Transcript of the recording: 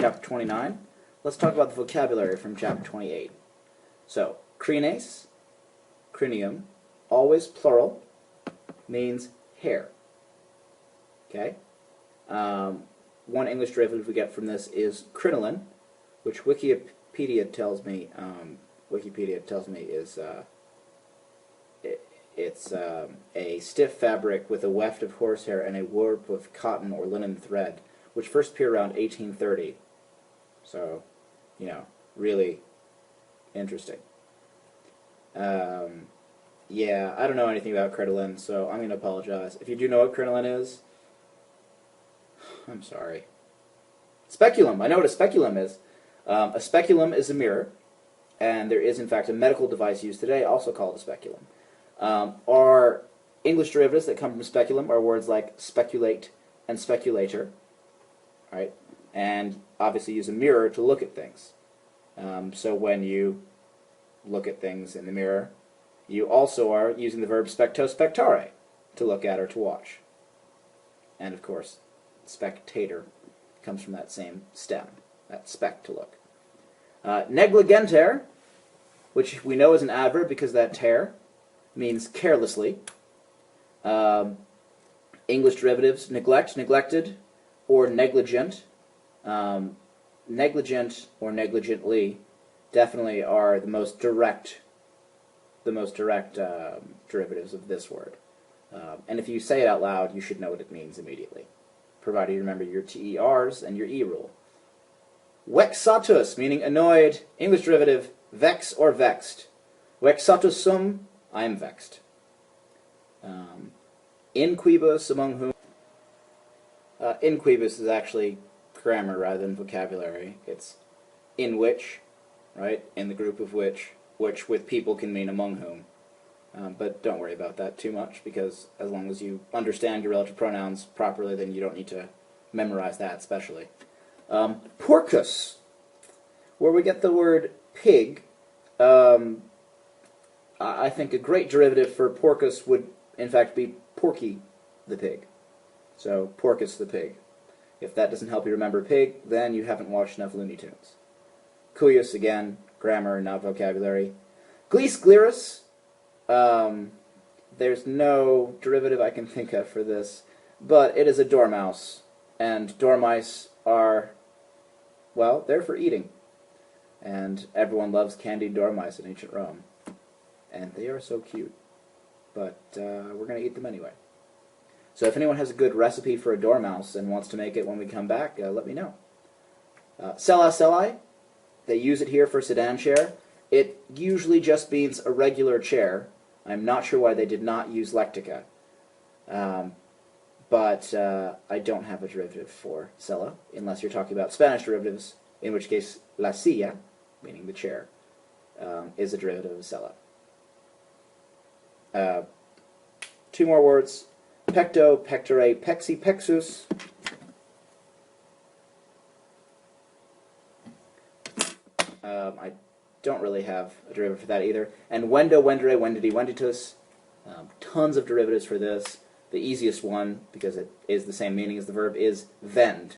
chapter 29. Let's talk about the vocabulary from chapter 28. So, crines, crinium, always plural, means hair. Okay? One English derivative we get from this is crinoline, which Wikipedia tells me is it's a stiff fabric with a weft of horsehair and a warp of cotton or linen thread, which first appeared around 1830. So, really interesting. Yeah, I don't know anything about crinoline, so I'm going to apologize. If you do know what crinoline is, I'm sorry. Speculum. I know what a speculum is. A speculum is a mirror, and there is, in fact, a medical device used today also called a speculum. Our English derivatives that come from speculum are words like speculate and speculator, right? And obviously use a mirror to look at things. So when you look at things in the mirror, you also are using the verb specto spectare, to look at or to watch. And of course, spectator comes from that same stem, that spec, to look. Negligenter, which we know is an adverb because that ter means carelessly. English derivatives, neglect, neglected, or negligent. Negligent or negligently definitely are the most direct derivatives of this word. And if you say it out loud, you should know what it means immediately, provided you remember your TERs and your E rule. Vexatus, meaning annoyed. English derivative, vex or vexed. Vexatus sum, I am vexed. Inquibus, among whom. Inquibus is actually grammar rather than vocabulary. It's in which, right? In the group of which with people can mean among whom. But don't worry about that too much, because as long as you understand your relative pronouns properly, then you don't need to memorize that especially. Porcus, where we get the word pig. I think a great derivative for porcus would, in fact, be Porky the pig. So, Porcus the pig. If that doesn't help you remember pig, then you haven't watched enough Looney Tunes. Cuius, again, grammar, not vocabulary. Glees glerus, there's no derivative I can think of for this, but it is a dormouse, and dormice are, well, they're for eating. And everyone loves candied dormice in ancient Rome. And they are so cute. But we're going to eat them anyway. So if anyone has a good recipe for a dormouse and wants to make it when we come back, let me know. Sella selli, they use it here for sedan chair. It usually just means a regular chair. I'm not sure why they did not use lectica. But I don't have a derivative for sella, unless you're talking about Spanish derivatives, in which case la silla, meaning the chair, is a derivative of sella. Two more words. Pecto, pectore, pexi, pexus. I don't really have a derivative for that either. And wendo, wendere, wendidi, wenditus. Tons of derivatives for this. The easiest one, because it is the same meaning as the verb, is vend.